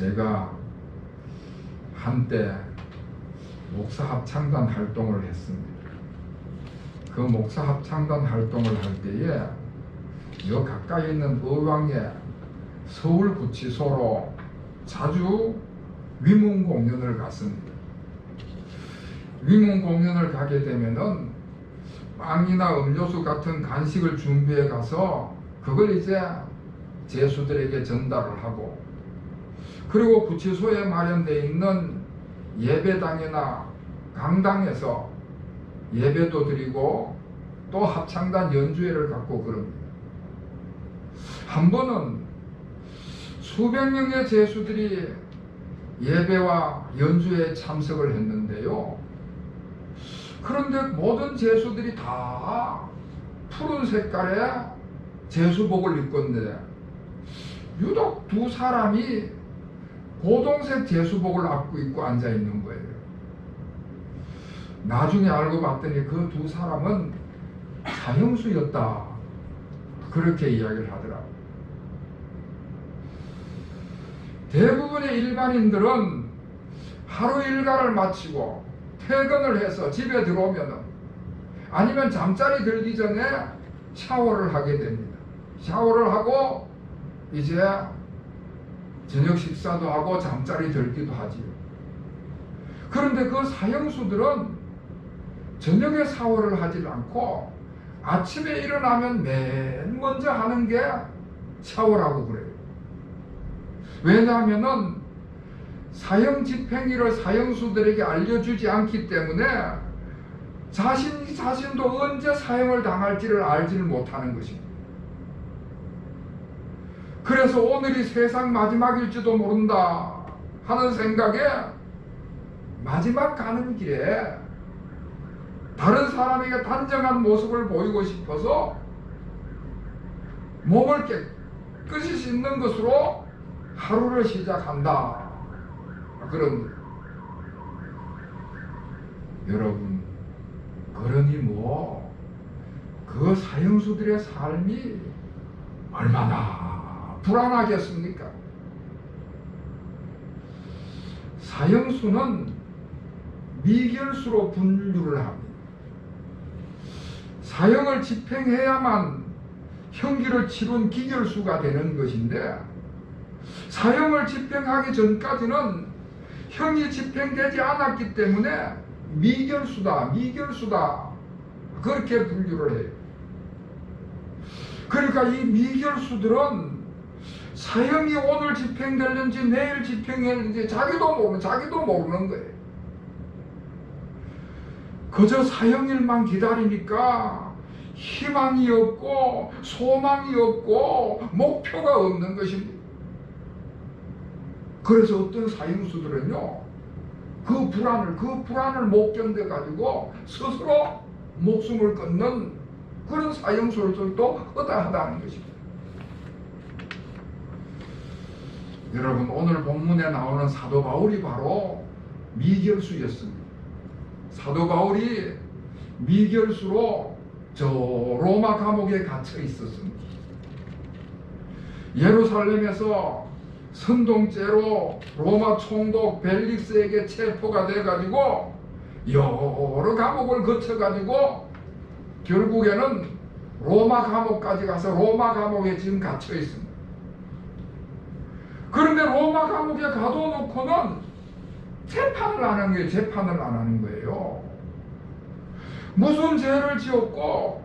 제가 한때 목사 합창단 활동을 했습니다. 그 목사 합창단 활동을 할 때에 여 가까이 있는 의왕의 서울구치소로 자주 위문 공연을 갔습니다. 위문 공연을 가게 되면은 빵이나 음료수 같은 간식을 준비해 가서 그걸 이제 제수들에게 전달을 하고, 그리고 구치소에 마련되어 있는 예배당이나 강당에서 예배도 드리고 또 합창단 연주회를 갖고 그럽니다. 한 번은 수백 명의 제수들이 예배와 연주회에 참석을 했는데요. 그런데 모든 제수들이 다 푸른 색깔의 제수복을 입었는데 유독 두 사람이 고동색 제수복을 입고 앉아 있는 거예요. 나중에 알고 봤더니 그 두 사람은 사형수였다, 그렇게 이야기를 하더라고요. 대부분의 일반인들은 하루 일과를 마치고 퇴근을 해서 집에 들어오면은 아니면 잠자리 들기 전에 샤워를 하게 됩니다. 샤워를 하고 이제 저녁 식사도 하고 잠자리 들기도 하지요. 그런데 그 사형수들은 저녁에 샤워를 하지 않고 아침에 일어나면 맨 먼저 하는 게 샤워라고 그래요. 왜냐하면은 사형 집행일을 사형수들에게 알려주지 않기 때문에 자신도 언제 사형을 당할지를 알지를 못하는 것입니다. 그래서 오늘이 세상 마지막일지도 모른다 하는 생각에 마지막 가는 길에 다른 사람에게 단정한 모습을 보이고 싶어서 몸을 깨끗이 씻는 것으로 하루를 시작한다, 그럽니다. 여러분, 그러니 뭐 그 사형수들의 삶이 얼마나 불안하겠습니까? 사형수는 미결수로 분류를 합니다. 사형을 집행해야만 형기를 치른 기결수가 되는 것인데, 사형을 집행하기 전까지는 형이 집행되지 않았기 때문에 미결수다 그렇게 분류를 해요. 그러니까 이 미결수들은 사형이 오늘 집행될는지 내일 집행될는지 자기도 모르는 거예요. 그저 사형일만 기다리니까 희망이 없고 소망이 없고 목표가 없는 것입니다. 그래서 어떤 사형수들은요, 그 불안을 못 견뎌 가지고 스스로 목숨을 끊는 그런 사형수들도 허다하다는 것입니다. 여러분, 오늘 본문에 나오는 사도 바울이 바로 미결수였습니다. 사도 바울이 미결수로 저 로마 감옥에 갇혀 있었습니다. 예루살렘에서 선동죄로 로마 총독 벨릭스에게 체포가 돼가지고 여러 감옥을 거쳐가지고 결국에는 로마 감옥까지 가서 로마 감옥에 지금 갇혀 있습니다. 그런데 로마 감옥에 가둬놓고는 재판을 안 하는 거예요. 무슨 죄를 지었고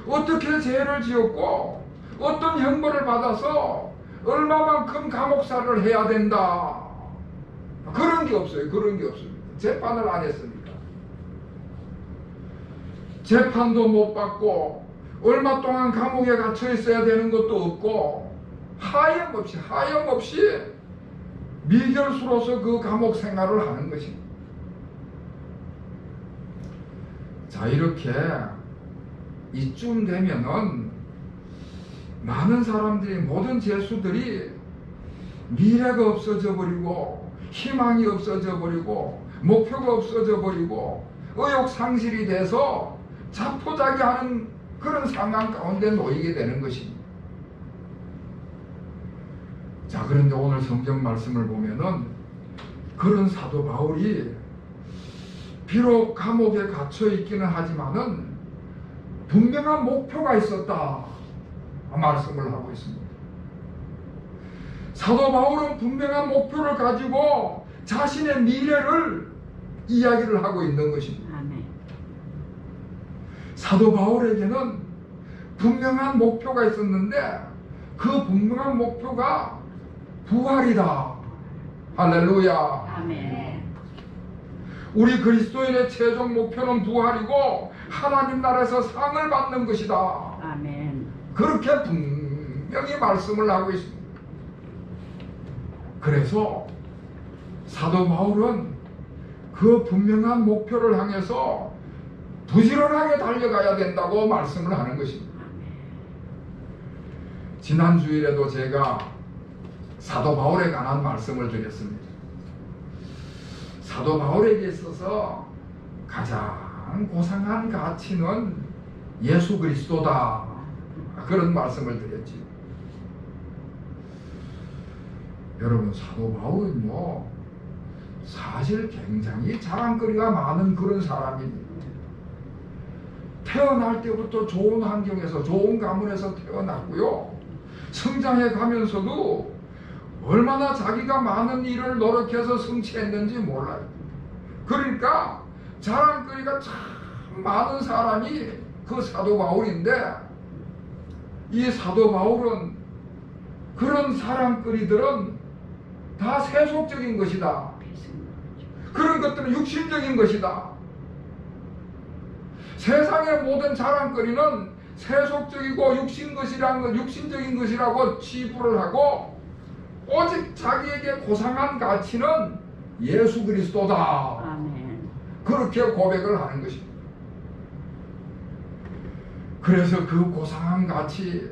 어떻게 죄를 지었고 어떤 형벌을 받아서 얼마만큼 감옥살을 해야 된다, 그런 게 없어요. 그런 게 없습니다. 재판을 안 했으니까. 재판도 못 받고 얼마 동안 감옥에 갇혀 있어야 되는 것도 없고 하염없이 미결수로서 그 감옥 생활을 하는 것입니다. 자, 이렇게 이쯤 되면은 많은 사람들이, 모든 제수들이 미래가 없어져 버리고 희망이 없어져 버리고 목표가 없어져 버리고 의욕상실이 돼서 자포자기하는 그런 상황 가운데 놓이게 되는 것입니다. 자, 그런데 오늘 성경 말씀을 보면은 그런 사도 바울이 비록 감옥에 갇혀 있기는 하지만은 분명한 목표가 있었다 말씀을 하고 있습니다. 사도 바울은 분명한 목표를 가지고 자신의 미래를 이야기를 하고 있는 것입니다. 아멘. 사도 바울에게는 분명한 목표가 있었는데 그 분명한 목표가 부활이다. 할렐루야. 아멘. 우리 그리스도인의 최종 목표는 부활이고 하나님 나라에서 상을 받는 것이다. 아멘. 그렇게 분명히 말씀을 하고 있습니다. 그래서 사도 바울은 그 분명한 목표를 향해서 부지런하게 달려가야 된다고 말씀을 하는 것입니다. 지난 주일에도 제가 사도 바울에 관한 말씀을 드렸습니다. 사도 바울에게 있어서 가장 고상한 가치는 예수 그리스도다. 그런 말씀을 드렸지. 여러분, 사도 바울은요, 사실 굉장히 자랑거리가 많은 그런 사람입니다. 태어날 때부터 좋은 환경에서, 좋은 가문에서 태어났고요. 성장해 가면서도 얼마나 자기가 많은 일을 노력해서 성취했는지 몰라요. 그러니까 자랑거리가 참 많은 사람이 그 사도 바울인데, 이 사도 바울은 그런 자랑거리들은 다 세속적인 것이다. 그런 것들은 육신적인 것이다. 세상의 모든 자랑거리는 세속적이고 육신적인 것이라고 치부를 하고, 오직 자기에게 고상한 가치는 예수 그리스도다. 아멘. 그렇게 고백을 하는 것입니다. 그래서 그 고상한 가치,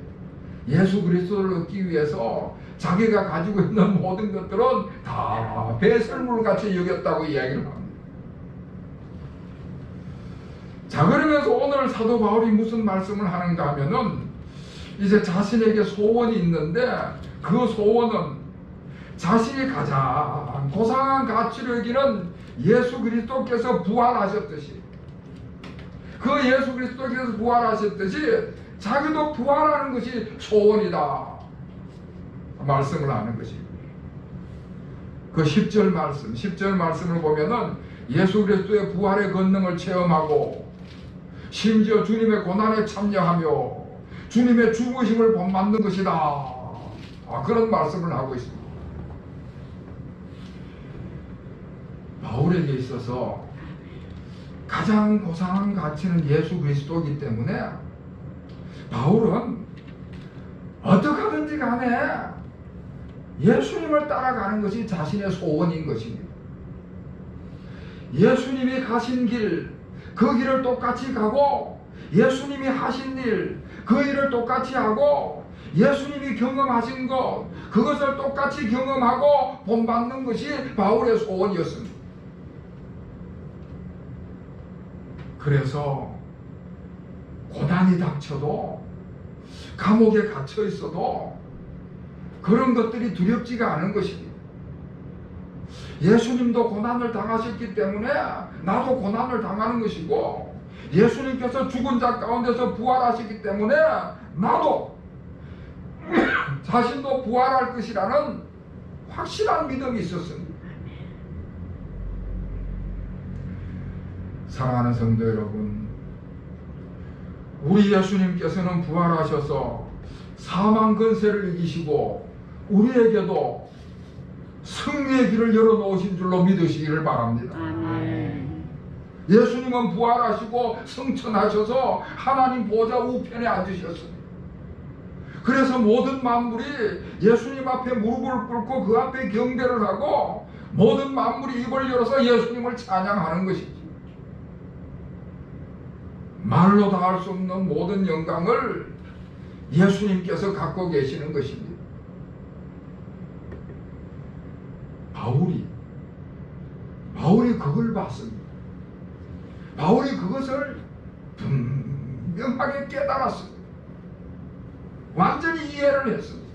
예수 그리스도를 얻기 위해서 자기가 가지고 있는 모든 것들은 다 배설물같이 여겼다고 이야기를 합니다. 자, 그러면서 오늘 사도 바울이 무슨 말씀을 하는가 하면은, 이제 자신에게 소원이 있는데 그 소원은 자신이 가장 고상한 가치를 여기는 예수 그리스도께서 부활하셨듯이, 그 예수 그리스도께서 부활하셨듯이 자기도 부활하는 것이 소원이다 말씀을 하는 것입니다. 그 10절 말씀을 보면은 예수 그리스도의 부활의 권능을 체험하고 심지어 주님의 고난에 참여하며 주님의 죽으심을 본받는 것이다. 그런 말씀을 하고 있습니다. 바울에게 있어서 가장 고상한 가치는 예수 그리스도이기 때문에 바울은 어떻게 하든지 간에 예수님을 따라가는 것이 자신의 소원인 것입니다. 예수님이 가신 길, 그 길을 똑같이 가고, 예수님이 하신 일, 그 일을 똑같이 하고, 예수님이 경험하신 것, 그것을 똑같이 경험하고 본받는 것이 바울의 소원이었습니다. 그래서 고난이 닥쳐도, 감옥에 갇혀 있어도 그런 것들이 두렵지가 않은 것입니다. 예수님도 고난을 당하셨기 때문에 나도 고난을 당하는 것이고, 예수님께서 죽은 자 가운데서 부활하시기 때문에 나도 자신도 부활할 것이라는 확실한 믿음이 있었습니다. 사랑하는 성도 여러분, 우리 예수님께서는 부활하셔서 사망 권세를 이기시고 우리에게도 승리의 길을 열어놓으신 줄로 믿으시기를 바랍니다. 아멘. 예수님은 부활하시고 승천하셔서 하나님 보좌 우편에 앉으셨습니다. 그래서 모든 만물이 예수님 앞에 무릎을 꿇고 그 앞에 경배를 하고 모든 만물이 입을 열어서 예수님을 찬양하는 것이죠. 말로 다 할 수 없는 모든 영광을 예수님께서 갖고 계시는 것입니다. 바울이 그걸 봤습니다. 바울이 그것을 분명하게 깨달았습니다. 완전히 이해를 했습니다.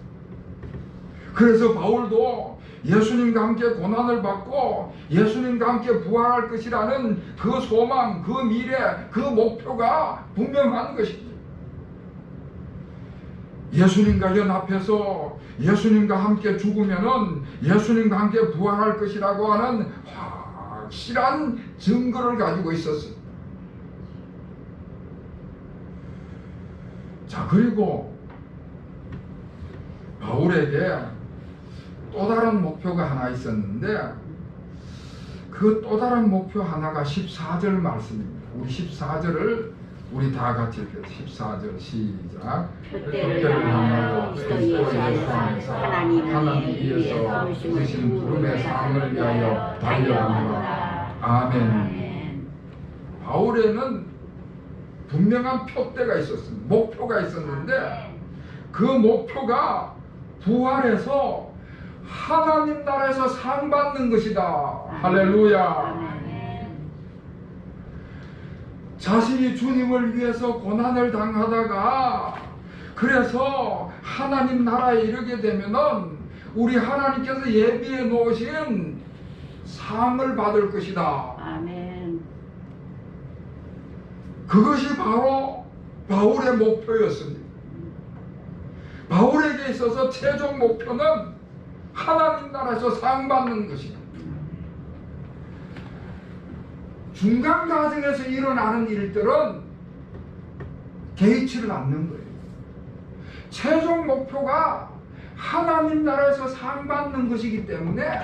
그래서 바울도 예수님과 함께 고난을 받고 예수님과 함께 부활할 것이라는 그 소망, 그 미래, 그 목표가 분명한 것입니다. 예수님과 연합해서 예수님과 함께 죽으면은 예수님과 함께 부활할 것이라고 하는 확실한 증거를 가지고 있었습니다. 자, 그리고 바울에게 또 다른 목표가 하나 있었는데 그 또 다른 목표 하나가 14절 말씀입니다. 우리 14절을 우리 다 같이 읽겠습니다. 14절 시작. 표대를 향하여 그리스도 예수 안에서 하나님 위에서 부르신 부름의 상을 위하여 달려가노라. 아멘. 바울에는 분명한 표대가 있었습니다. 목표가 있었는데 그 목표가 부활해서 하나님 나라에서 상 받는 것이다. 할렐루야. 자신이 주님을 위해서 고난을 당하다가 그래서 하나님 나라에 이르게 되면은 우리 하나님께서 예비해 놓으신 상을 받을 것이다. 아멘. 그것이 바로 바울의 목표였습니다. 바울에게 있어서 최종 목표는 하나님 나라에서 상 받는 것이다. 중간 과정에서 일어나는 일들은 개의치를 않는 거예요. 최종 목표가 하나님 나라에서 상 받는 것이기 때문에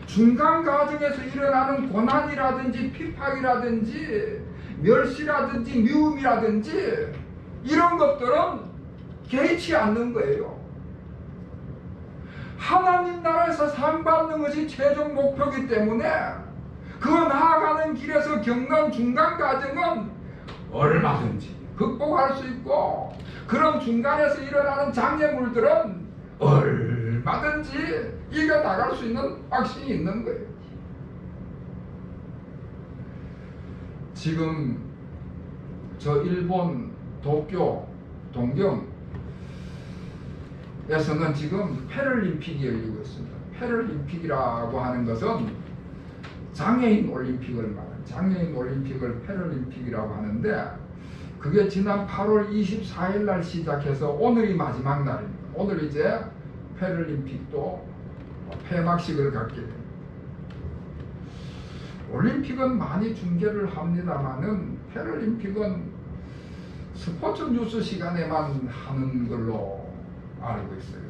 중간 과정에서 일어나는 고난이라든지 핍박이라든지 멸시라든지 미움이라든지 이런 것들은 개의치 않는 거예요. 하나님 나라에서 상 받는 것이 최종 목표이기 때문에 그 나아가는 길에서 겪는 중간 과정은 얼마든지 극복할 수 있고 그런 중간에서 일어나는 장애물들은 얼마든지 이겨나갈 수 있는 확신이 있는 거예요. 지금 저 일본 도쿄 동경에서는 지금 패럴림픽이 열리고 있습니다. 패럴림픽이라고 하는 것은 장애인 올림픽을 말하는 장애인 올림픽을 패럴림픽이라고 하는데 그게 지난 8월 24일 날 시작해서 오늘이 마지막 날입니다. 오늘 이제 패럴림픽도 폐막식을 갖게 됩니다. 올림픽은 많이 중계를 합니다만은 패럴림픽은 스포츠 뉴스 시간에만 하는 걸로 알고 있어요.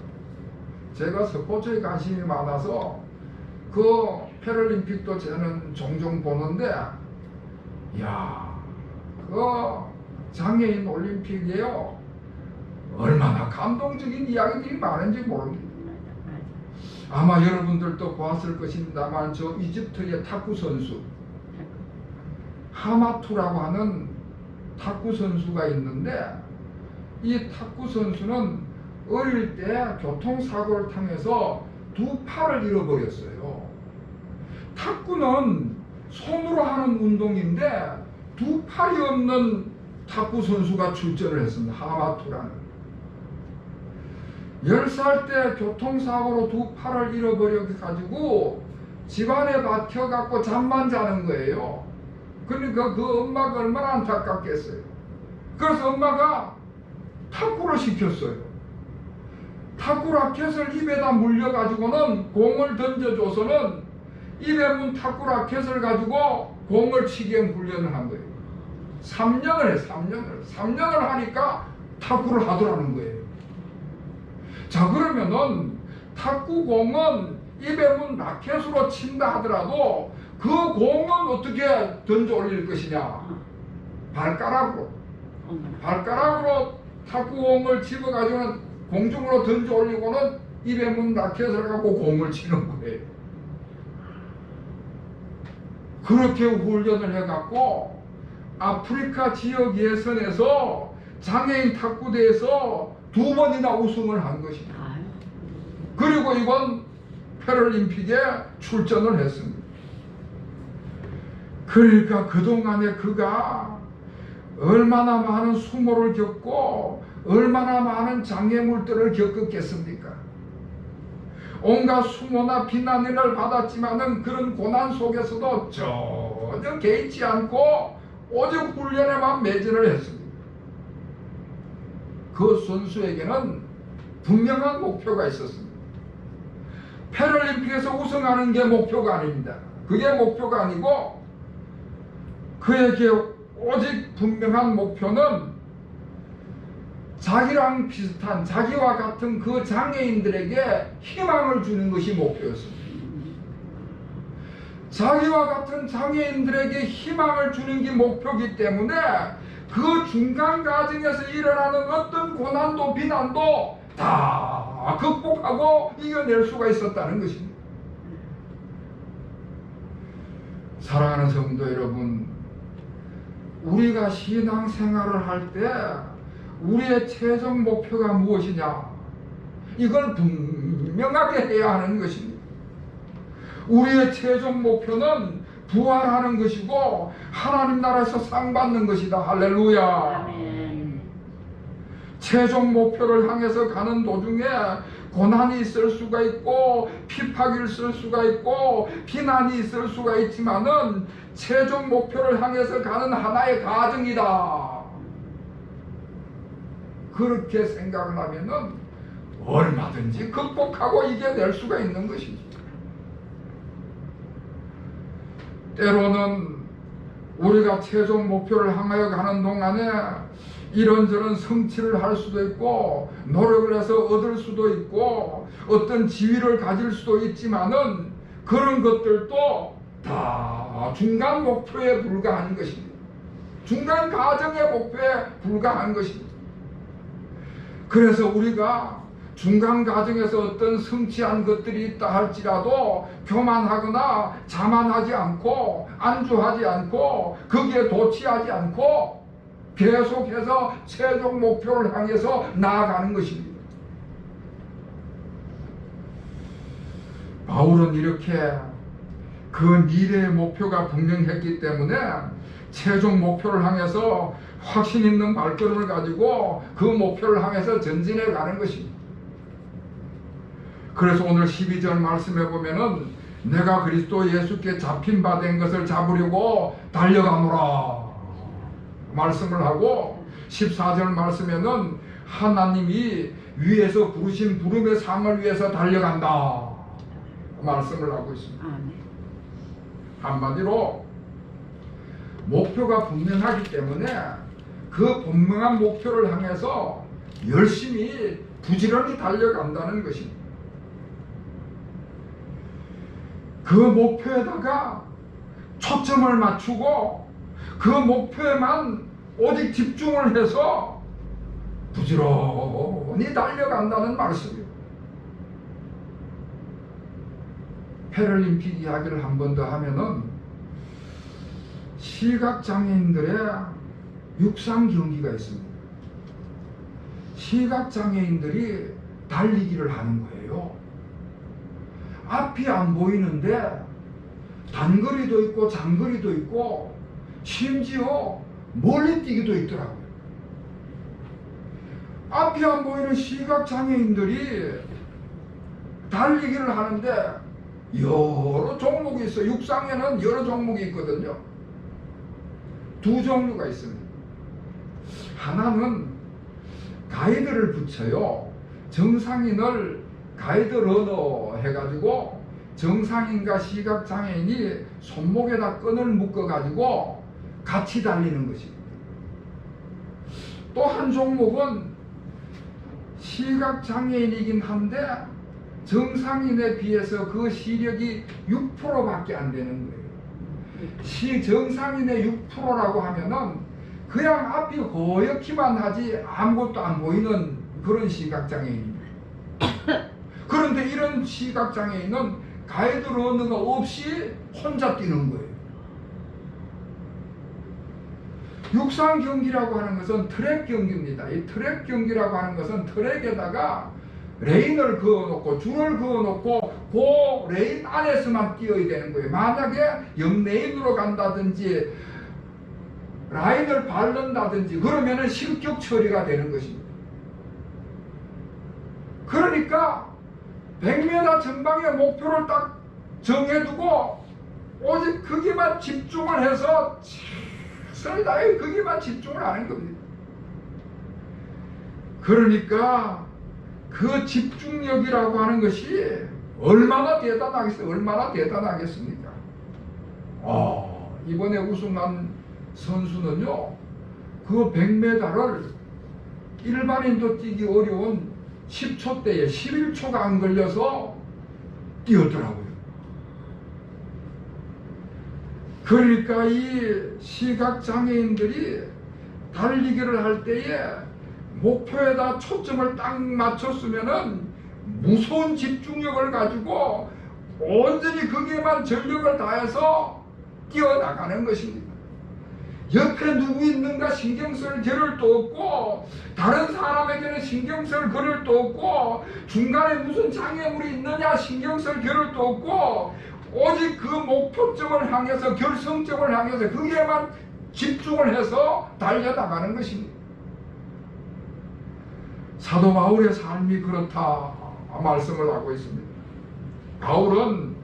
제가 스포츠에 관심이 많아서 그 패럴림픽도 저는 종종 보는데 이야, 그 장애인 올림픽이에요. 얼마나 감동적인 이야기들이 많은지 모릅니다. 아마 여러분들도 보았을 것입니다만 저 이집트의 탁구 선수 하마투라고 하는 탁구 선수가 있는데 이 탁구 선수는 어릴 때 교통사고를 당해서 두 팔을 잃어버렸어요. 탁구는 손으로 하는 운동인데 두 팔이 없는 탁구 선수가 출전을 했습니다. 하마투라는 10살 때 교통사고로 두 팔을 잃어버려가지고 집안에 박혀갖고 잠만 자는 거예요. 그러니까 그 엄마가 얼마나 안타깝겠어요. 그래서 엄마가 탁구를 시켰어요. 탁구 라켓을 입에다 물려가지고는 공을 던져줘서는 입에 문 탁구 라켓을 가지고 공을 치게 훈련을 한 거예요. 3년을 해, 3년을 하니까 탁구를 하더라는 거예요. 자, 그러면은 탁구공은 입에 문 라켓으로 친다 하더라도 그 공은 어떻게 던져 올릴 것이냐? 발가락으로 탁구공을 집어가지고는 공중으로 던져 올리고는 입에 문 라켓을 갖고 공을 치는 거예요. 그렇게 훈련을 해갖고 아프리카 지역 예선에서 장애인 탁구대에서 2번이나 우승을 한 것입니다. 그리고 이번 패럴림픽에 출전을 했습니다. 그러니까 그동안에 그가 얼마나 많은 수모를 겪고 얼마나 많은 장애물들을 겪었겠습니까? 온갖 수모나 비난을 받았지만은 그런 고난 속에서도 전혀 개의치 않고 오직 훈련에만 매진을 했습니다. 그 선수에게는 분명한 목표가 있었습니다. 패럴림픽에서 우승하는 게 목표가 아닙니다. 그게 목표가 아니고 그에게 오직 분명한 목표는 자기랑 비슷한 자기와 같은 그 장애인들에게 희망을 주는 것이 목표였습니다. 자기와 같은 장애인들에게 희망을 주는 게 목표이기 때문에 그 중간 과정에서 일어나는 어떤 고난도 비난도 다 극복하고 이겨낼 수가 있었다는 것입니다. 사랑하는 성도 여러분, 우리가 신앙생활을 할 때 우리의 최종 목표가 무엇이냐? 이걸 분명하게 해야 하는 것입니다. 우리의 최종 목표는 부활하는 것이고 하나님 나라에서 상 받는 것이다. 할렐루야. 아멘. 최종 목표를 향해서 가는 도중에 고난이 있을 수가 있고 핍박이 있을 수가 있고 비난이 있을 수가 있지만은 최종 목표를 향해서 가는 하나의 과정이다. 그렇게 생각을 하면은 얼마든지 극복하고 이겨낼 수가 있는 것이죠. 때로는 우리가 최종 목표를 향하여 가는 동안에 이런저런 성취를 할 수도 있고 노력을 해서 얻을 수도 있고 어떤 지위를 가질 수도 있지만은 그런 것들도 다 중간 목표에 불과한 것입니다. 중간 과정의 목표에 불과한 것입니다. 그래서 우리가 중간 과정에서 어떤 성취한 것들이 있다 할지라도 교만하거나 자만하지 않고 안주하지 않고 거기에 도취하지 않고 계속해서 최종 목표를 향해서 나아가는 것입니다. 바울은 이렇게 그 미래의 목표가 분명했기 때문에 최종 목표를 향해서 확신 있는 발걸음을 가지고 그 목표를 향해서 전진해 가는 것입니다. 그래서 오늘 12절 말씀해 보면은 내가 그리스도 예수께 잡힌 바 된 것을 잡으려고 달려가노라 말씀을 하고 14절 말씀에는 하나님이 위에서 부르신 부름의 상을 위해서 달려간다 말씀을 하고 있습니다. 한마디로 목표가 분명하기 때문에 그 분명한 목표를 향해서 열심히 부지런히 달려간다는 것입니다. 그 목표에다가 초점을 맞추고 그 목표에만 오직 집중을 해서 부지런히 달려간다는 말씀입니다. 패럴림픽 이야기를 한 번 더 하면은 시각장애인들의 육상 경기가 있습니다. 시각장애인들이 달리기를 하는 거예요. 앞이 안 보이는데 단거리도 있고 장거리도 있고 심지어 멀리 뛰기도 있더라고요. 앞이 안 보이는 시각장애인들이 달리기를 하는데 여러 종목이 있어요. 육상에는 여러 종목이 있거든요. 두 종류가 있습니다. 하나는 가이드를 붙여요. 정상인을 가이드 러너 해가지고 정상인과 시각장애인이 손목에다 끈을 묶어가지고 같이 달리는 것입니다. 또 한 종목은 시각장애인이긴 한데 정상인에 비해서 그 시력이 6%밖에 안 되는 거예요. 정상인의 6%라고 하면은 그냥 앞이 허옇기만 하지 아무것도 안 보이는 그런 시각장애인입니다. 그런데 이런 시각장애인은 가이드 러너가 없이 혼자 뛰는 거예요. 육상 경기라고 하는 것은 트랙 경기입니다. 이 트랙 경기라고 하는 것은 트랙에다가 레인을 그어놓고 줄을 그어놓고 그 레인 안에서만 뛰어야 되는 거예요. 만약에 옆레인으로 간다든지 라인을 밟는다든지 그러면은 실격 처리가 되는 것입니다. 그러니까 100m 전방의 목표를 딱 정해두고 오직 거기만 집중을 해서 최선을 다해 거기만 집중을 하는 겁니다. 그러니까 그 집중력이라고 하는 것이 얼마나 대단하겠어요? 얼마나 대단하겠습니까? 이번에 우승한 선수는요, 그 100m를 일반인도 뛰기 어려운 10초대에 11초가 안 걸려서 뛰었더라고요. 그러니까 이 시각장애인들이 달리기를 할 때에 목표에다 초점을 딱 맞췄으면은 무서운 집중력을 가지고 온전히 거기에만 전력을 다해서 뛰어나가는 것입니다. 옆에 누구 있는가 신경 쓸 겨를도 없고, 다른 사람에게는 신경 쓸 겨를도 없고, 중간에 무슨 장애물이 있느냐 신경 쓸 겨를도 없고, 오직 그 목표점을 향해서, 결승점을 향해서 거기에만 집중을 해서 달려나가는 것입니다. 사도 바울의 삶이 그렇다 말씀을 하고 있습니다. 바울은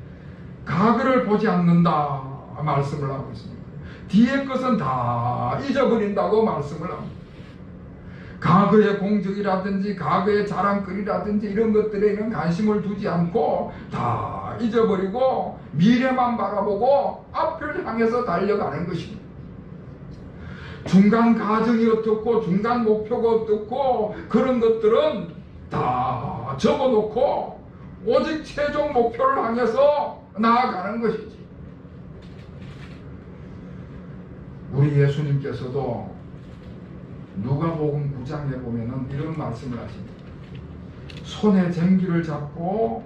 과거를 보지 않는다 말씀을 하고 있습니다. 뒤의 것은 다 잊어버린다고 말씀을 합니다. 과거의 공적이라든지 과거의 자랑거리라든지 이런 것들에는 관심을 두지 않고 다 잊어버리고 미래만 바라보고 앞을 향해서 달려가는 것입니다. 중간 과정이 어떻고 중간 목표가 어떻고 그런 것들은 다 접어놓고 오직 최종 목표를 향해서 나아가는 것이지. 우리 예수님께서도 누가복음 9장에 보면은 이런 말씀을 하십니다. 손에 쟁기를 잡고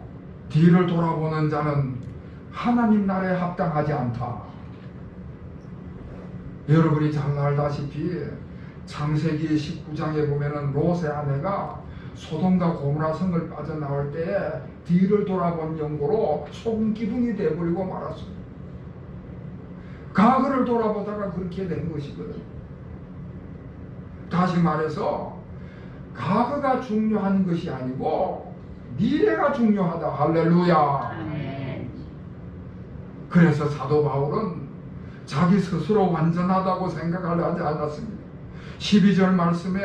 뒤를 돌아보는 자는 하나님 나라에 합당하지 않다. 여러분이 잘 알다시피 창세기 19장에 보면은 롯의 아내가 소돔과 고모라 성을 빠져나올 때에 뒤를 돌아본 연고로 소금 기둥이 되어버리고 말았습니다. 과거를 돌아보다가 그렇게 된 것이거든. 다시 말해서 과거가 중요한 것이 아니고 미래가 중요하다. 할렐루야. 그래서 사도 바울은 자기 스스로 완전하다고 생각을 하지 않았습니다. 12절 말씀에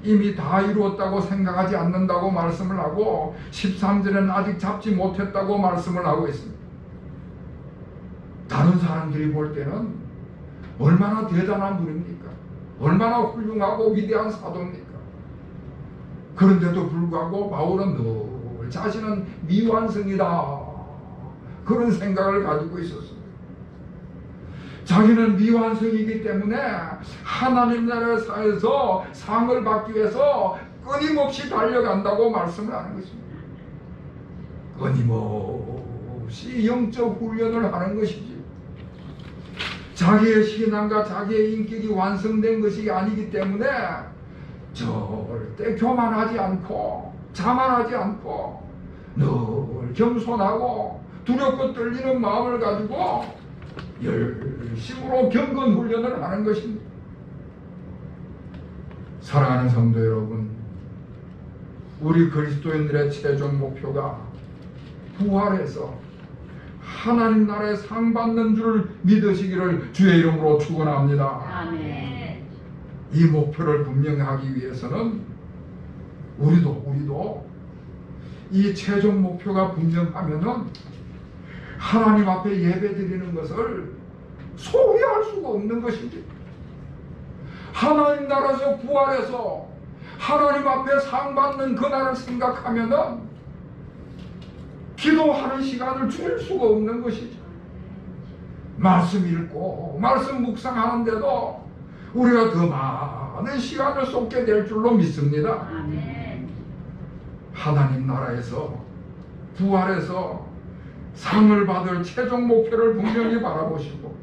이미 다 이루었다고 생각하지 않는다고 말씀을 하고 13절에는 아직 잡지 못했다고 말씀을 하고 있습니다. 다른 사람들이 볼 때는 얼마나 대단한 분입니까? 얼마나 훌륭하고 위대한 사도입니까? 그런데도 불구하고 바울은 늘 자신은 미완성이다 그런 생각을 가지고 있었습니다. 자기는 미완성이기 때문에 하나님 나라에서 상을 받기 위해서 끊임없이 달려간다고 말씀을 하는 것입니다. 끊임없이 영적 훈련을 하는 것이지. 자기의 신앙과 자기의 인격이 완성된 것이 아니기 때문에 절대 교만하지 않고 자만하지 않고 늘 겸손하고 두렵고 떨리는 마음을 가지고 열심으로 경건 훈련을 하는 것입니다. 사랑하는 성도 여러분, 우리 그리스도인들의 최종 목표가 부활해서 하나님 나라에 상 받는 줄 믿으시기를 주의 이름으로 축원합니다. 아멘. 이 목표를 분명하기 위해서는 우리도 이 최종 목표가 분명하면은 하나님 앞에 예배 드리는 것을 소홀히 할 수가 없는 것이지. 하나님 나라에서 부활해서 하나님 앞에 상 받는 그날을 생각하면은 기도하는 시간을 줄 수가 없는 것이죠. 말씀 읽고 말씀 묵상하는데도 우리가 더 많은 시간을 쏟게 될 줄로 믿습니다. 아멘. 하나님 나라에서 부활해서 상을 받을 최종 목표를 분명히 바라보시고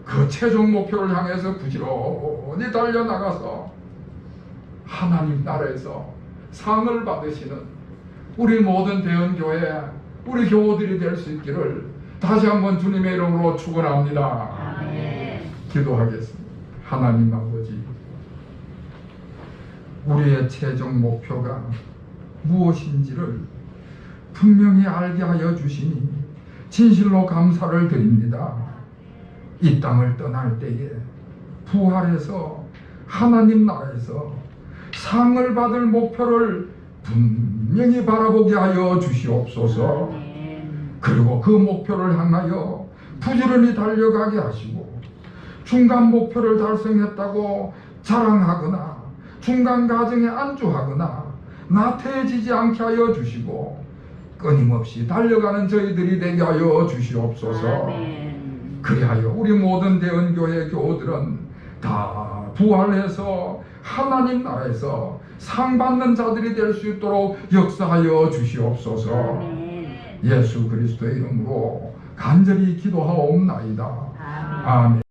그 최종 목표를 향해서 부지런히 달려나가서 하나님 나라에서 상을 받으시는 우리 모든 대언교회 우리 교우들이 될 수 있기를 다시 한번 주님의 이름으로 축원합니다. 아멘. 기도하겠습니다. 하나님 아버지, 우리의 최종 목표가 무엇인지를 분명히 알게 하여 주시니 진실로 감사를 드립니다. 이 땅을 떠날 때에 부활해서 하나님 나라에서 상을 받을 목표를 분명히 바라보게 하여 주시옵소서. 그리고 그 목표를 향하여 부지런히 달려가게 하시고 중간 목표를 달성했다고 자랑하거나 중간 과정에 안주하거나 나태해지지 않게 하여 주시고 끊임없이 달려가는 저희들이 되게 하여 주시옵소서. 그리하여 우리 모든 대언교회 교우들은 다 부활해서 하나님 나라에서 상 받는 자들이 될 수 있도록 역사하여 주시옵소서. 예수 그리스도의 이름으로 간절히 기도하옵나이다. 아멘.